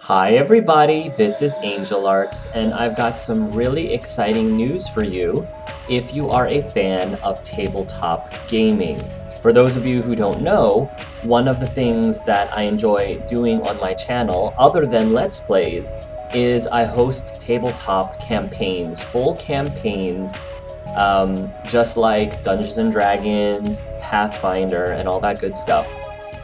Hi everybody, this is AngelArts, and I've got some really exciting news for you if you are a fan of tabletop gaming. For those of you who don't know, one of the things that I enjoy doing on my channel, other than Let's Plays, is I host tabletop campaigns, full campaigns, just like Dungeons & Dragons, Pathfinder, and all that good stuff.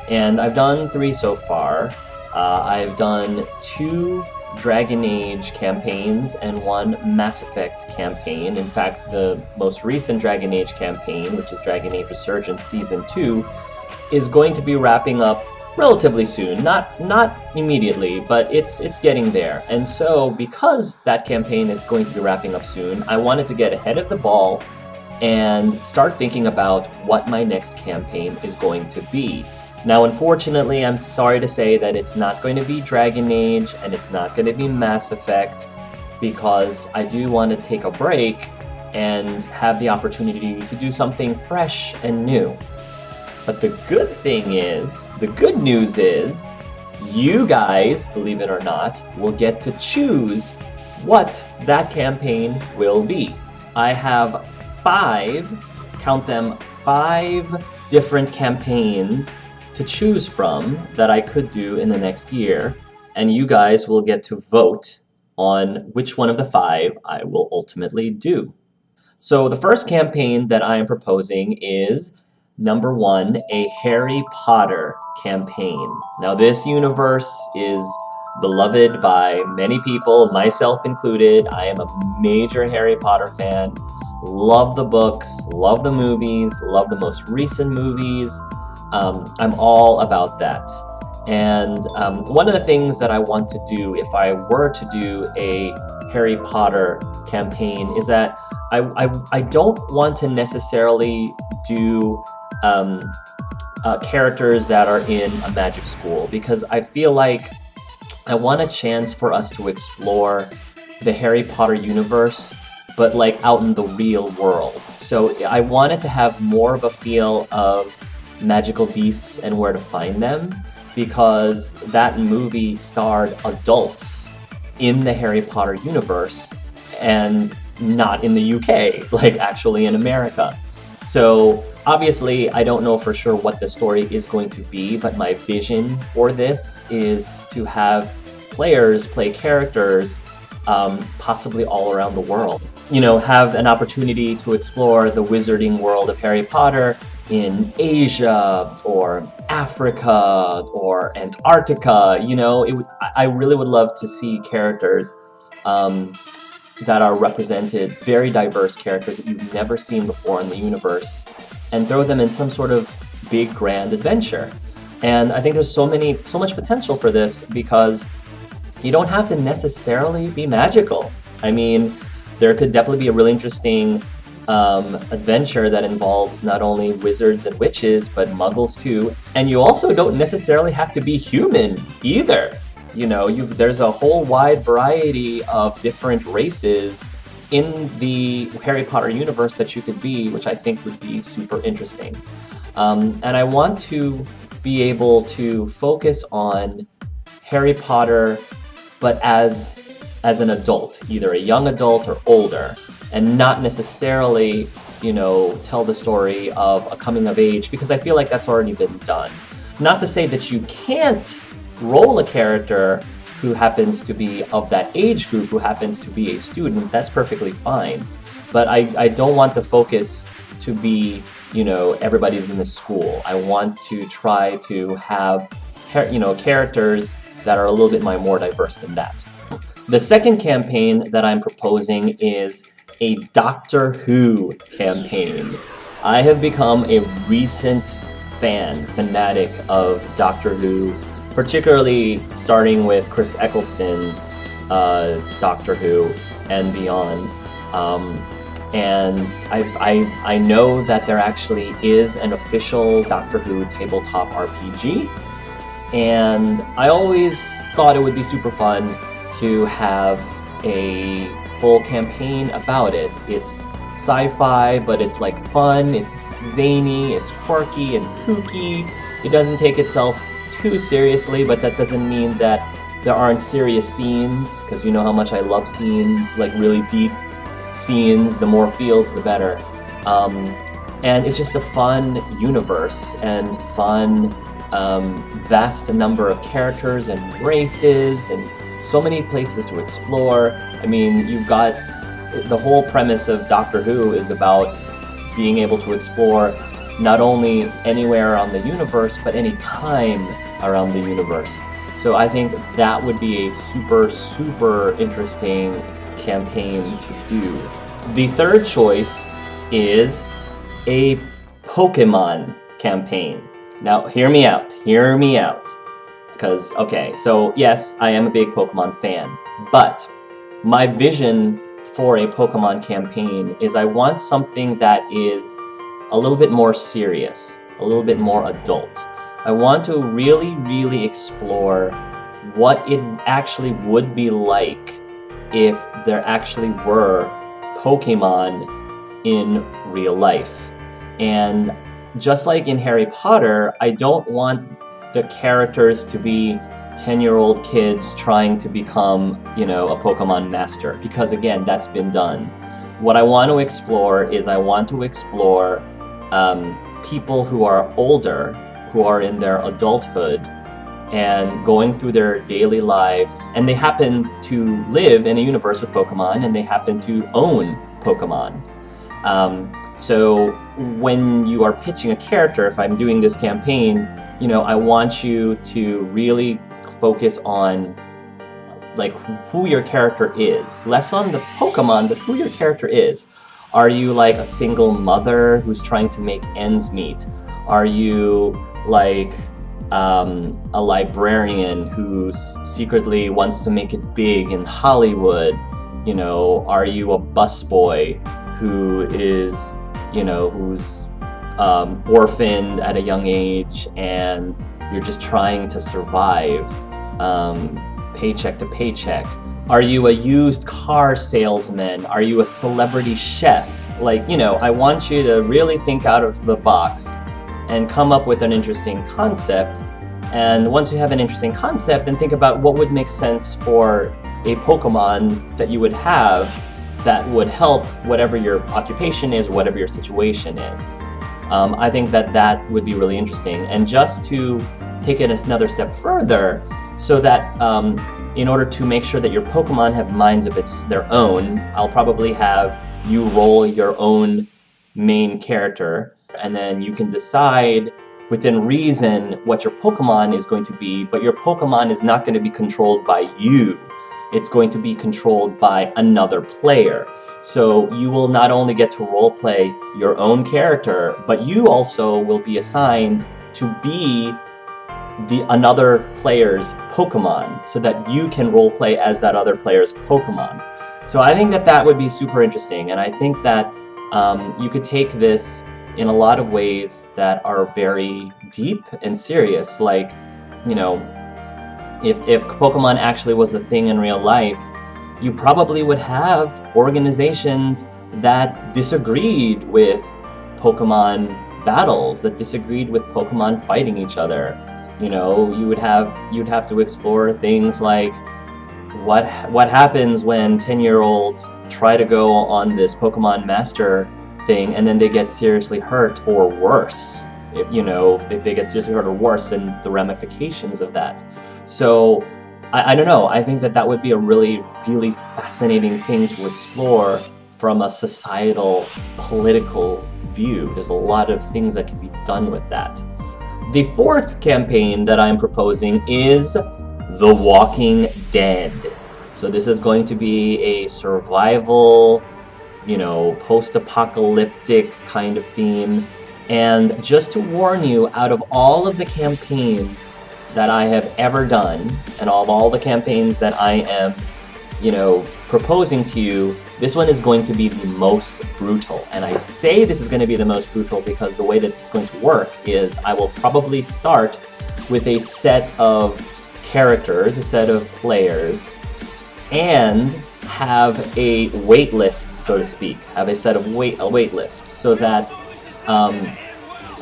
And I've done 3 so far. I've done 2 Dragon Age campaigns and 1 Mass Effect campaign. In fact, the most recent Dragon Age campaign, which is Dragon Age Resurgence Season 2, is going to be wrapping up relatively soon. Not immediately, but it's getting there. And so, because that campaign is going to be wrapping up soon, I wanted to get ahead of the ball and start thinking about what my next campaign is going to be. Now, unfortunately, I'm sorry to say that it's not going to be Dragon Age and it's not going to be Mass Effect, because I do want to take a break and have the opportunity to do something fresh and new. But the good news is, you guys, believe it or not, will get to choose what that campaign will be. I have 5, count them, 5 different campaigns to choose from that I could do in the next year, and you guys will get to vote on which one of the 5 I will ultimately do. So the first campaign that I am proposing is number 1, a Harry Potter campaign. Now this universe is beloved by many people, myself included. I am a major Harry Potter fan. Love the books, love the movies, love the most recent movies. I'm all about that. And one of the things that I want to do if I were to do a Harry Potter campaign is that I don't want to necessarily do characters that are in a magic school, because I feel like I want a chance for us to explore the Harry Potter universe, but like out in the real world. So I wanted to have more of a feel of magical beasts and where to find them, because that movie starred adults in the Harry Potter universe and not in the UK, like actually in America. So obviously I don't know for sure what the story is going to be, but my vision for this is to have players play characters possibly all around the world. You know, have an opportunity to explore the wizarding world of Harry Potter in Asia or Africa or Antarctica. You know, I really would love to see characters that are represented, very diverse characters that you've never seen before in the universe, and throw them in some sort of big grand adventure. And I think there's so much potential for this, because you don't have to necessarily be magical. I mean, there could definitely be a really interesting adventure that involves not only wizards and witches, but muggles too. And you also don't necessarily have to be human either. You know, there's a whole wide variety of different races in the Harry Potter universe that you could be, which I think would be super interesting. And I want to be able to focus on Harry Potter, but as an adult, either a young adult or older, and not necessarily, you know, tell the story of a coming of age, because I feel like that's already been done. Not to say that you can't roll a character who happens to be of that age group, who happens to be a student. That's perfectly fine. But I don't want the focus to be, you know, everybody's in the school. I want to try to have, you know, characters that are a little bit more diverse than that. The second campaign that I'm proposing is a Doctor Who campaign. I have become a recent fanatic of Doctor Who, particularly starting with Chris Eccleston's Doctor Who and beyond. And I know that there actually is an official Doctor Who tabletop RPG, and I always thought it would be super fun to have a full campaign about it. It's sci-fi, but it's like fun, it's zany, it's quirky and kooky. It doesn't take itself too seriously, but that doesn't mean that There aren't serious scenes, because you know how much I love seeing like really deep scenes. The more feels, the better. And it's just a fun universe and fun, vast number of characters and races and so many places to explore. I mean, you've got the whole premise of Doctor Who is about being able to explore not only anywhere around the universe, but any time around the universe. So I think that would be a super, super interesting campaign to do. The third choice is a Pokemon campaign. Now, hear me out. Because, okay, so yes, I am a big Pokemon fan, but my vision for a Pokemon campaign is I want something that is a little bit more serious, a little bit more adult. I want to really, really explore what it actually would be like if there actually were Pokemon in real life. And just like in Harry Potter, I don't want the characters to be 10-year-old kids trying to become, a Pokemon master, because again, that's been done. What I want to explore is people who are older, who are in their adulthood and going through their daily lives, and they happen to live in a universe with Pokemon, and they happen to own Pokemon. So when you are pitching a character, if I'm doing this campaign, I want you to really focus on like who your character is. Less on the Pokemon, but who your character is. Are you like a single mother who's trying to make ends meet? Are you like a librarian who secretly wants to make it big in Hollywood? Are you a busboy who is, who's orphaned at a young age and you're just trying to survive paycheck to paycheck? Are you a used car salesman? Are you a celebrity chef? I want you to really think out of the box and come up with an interesting concept. And once you have an interesting concept, then think about what would make sense for a Pokemon that you would have that would help whatever your occupation is, whatever your situation is. I think that would be really interesting. And just to take it another step further, so that in order to make sure that your Pokemon have minds of their own, I'll probably have you roll your own main character, and then you can decide within reason what your Pokemon is going to be, but your Pokemon is not going to be controlled by you. It's going to be controlled by another player. So you will not only get to roleplay your own character, but you also will be assigned to be another player's Pokemon, so that you can roleplay as that other player's Pokemon. So I think that would be super interesting, and I think that you could take this in a lot of ways that are very deep and serious. Like, if Pokemon actually was the thing in real life, you probably would have organizations that disagreed with Pokemon battles, that disagreed with Pokemon fighting each other. You'd have to explore things like what happens when 10-year-olds try to go on this Pokemon Master thing and then they get seriously hurt or worse. If they get seriously hurt or worse, and the ramifications of that. So I don't know. I think that would be a really, really fascinating thing to explore from a societal, political view. There's a lot of things that can be done with that. The fourth campaign that I'm proposing is The Walking Dead. So this is going to be a survival, post-apocalyptic kind of theme. And just to warn you, out of all of the campaigns that I have ever done, and of all the campaigns that I am, proposing to you, this one is going to be the most brutal. And I say this is going to be the most brutal because the way that it's going to work is I will probably start with a set of characters, a set of players, and have a wait list, so to speak. Have a set of a wait list, so that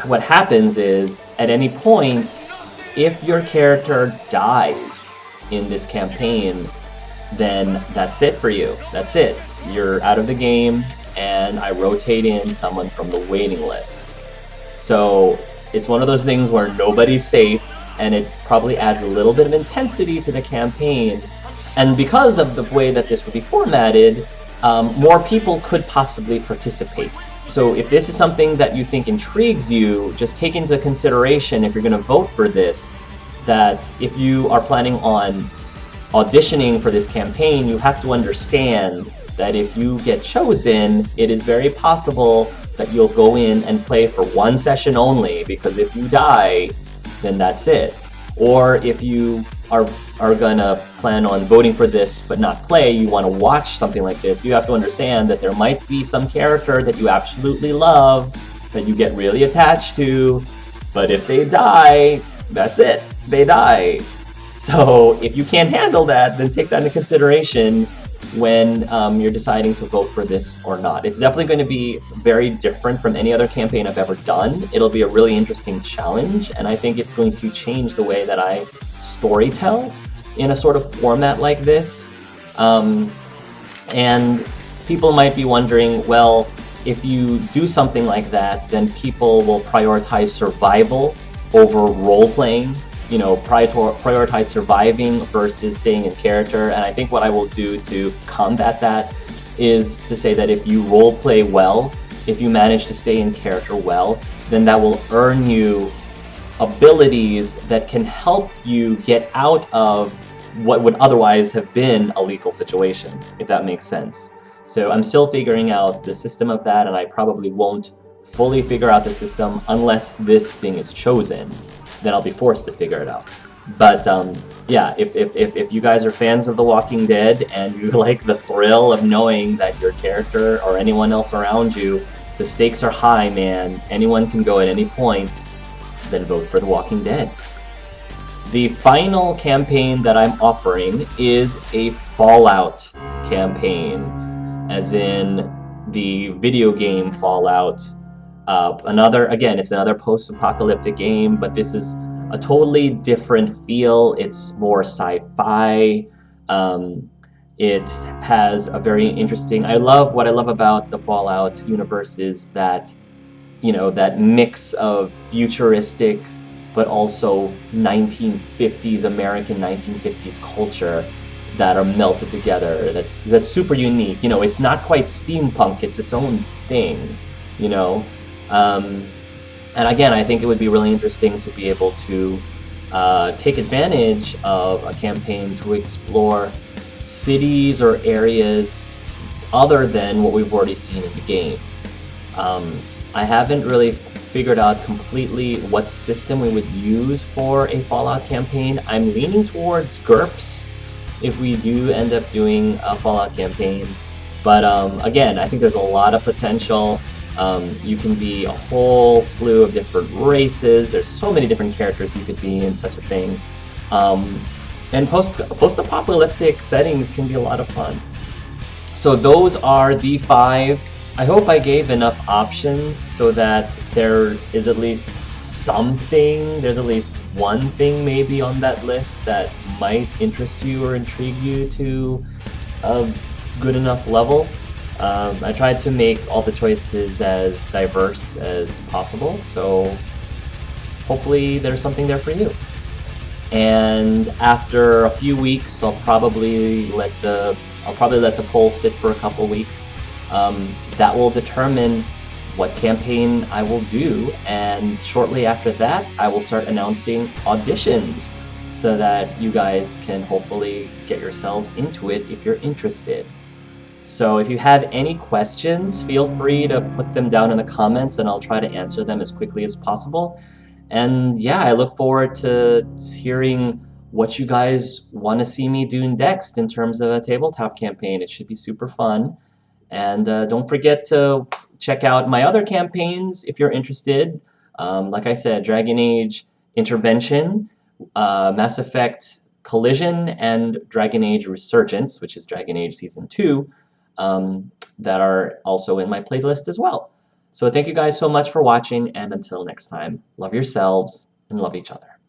what happens is, at any point, if your character dies, in this campaign, then that's it for you. That's it. You're out of the game, and I rotate in someone from the waiting list. So it's one of those things where nobody's safe, and it probably adds a little bit of intensity to the campaign. And because of the way that this would be formatted, more people could possibly participate. So if this is something that you think intrigues you, just take into consideration, if you're going to vote for this, that if you are planning on auditioning for this campaign, you have to understand that if you get chosen, it is very possible that you'll go in and play for one session only, because if you die, then that's it. Or if you are gonna plan on voting for this but not play, you want to watch something like this, you have to understand that there might be some character that you absolutely love, that you get really attached to, but if they die, that's it. They die. So if you can't handle that, then take that into consideration when you're deciding to vote for this or not. It's definitely going to be very different from any other campaign I've ever done. It'll be a really interesting challenge, and I think it's going to change the way that I storytell in a sort of format like this. And people might be wondering, well, if you do something like that, then people will prioritize survival over role-playing. You know, prioritize surviving versus staying in character. And I think what I will do to combat that is to say that if you role play well, if you manage to stay in character well, then that will earn you abilities that can help you get out of what would otherwise have been a lethal situation, if that makes sense. So I'm still figuring out the system of that, and I probably won't fully figure out the system unless this thing is chosen. Then I'll be forced to figure it out. But yeah, if you guys are fans of The Walking Dead and you like the thrill of knowing that your character or anyone else around you, the stakes are high, man, anyone can go at any point, then vote for The Walking Dead. The final campaign that I'm offering is a Fallout campaign, as in the video game Fallout. It's another post-apocalyptic game, but this is a totally different feel. It's more sci-fi. It has a very interesting... what I love about the Fallout universe is that, you know, that mix of futuristic, but also 1950s, American 1950s culture that are melted together. That's super unique. You know, it's not quite steampunk, it's its own thing, you know? And again, I think it would be really interesting to be able to take advantage of a campaign to explore cities or areas other than what we've already seen in the games. I haven't really figured out completely what system we would use for a Fallout campaign. I'm leaning towards GURPS if we do end up doing a Fallout campaign. But again, I think there's a lot of potential. You can be a whole slew of different races. There's so many different characters you could be in such a thing. And post-apocalyptic settings can be a lot of fun. So those are the 5. I hope I gave enough options so that there is at least something, there's at least one thing maybe on that list that might interest you or intrigue you to a good enough level. I tried to make all the choices as diverse as possible, so hopefully there's something there for you. And after a few weeks, I'll probably let the poll sit for a couple weeks. That will determine what campaign I will do, and shortly after that, I will start announcing auditions so that you guys can hopefully get yourselves into it if you're interested. So if you have any questions, feel free to put them down in the comments and I'll try to answer them as quickly as possible. And yeah, I look forward to hearing what you guys want to see me do next in terms of a tabletop campaign. It should be super fun. And don't forget to check out my other campaigns if you're interested. Like I said, Dragon Age Intervention, Mass Effect Collision, and Dragon Age Resurgence, which is Dragon Age Season 2. That are also in my playlist as well. So thank you guys so much for watching, and until next time, love yourselves and love each other.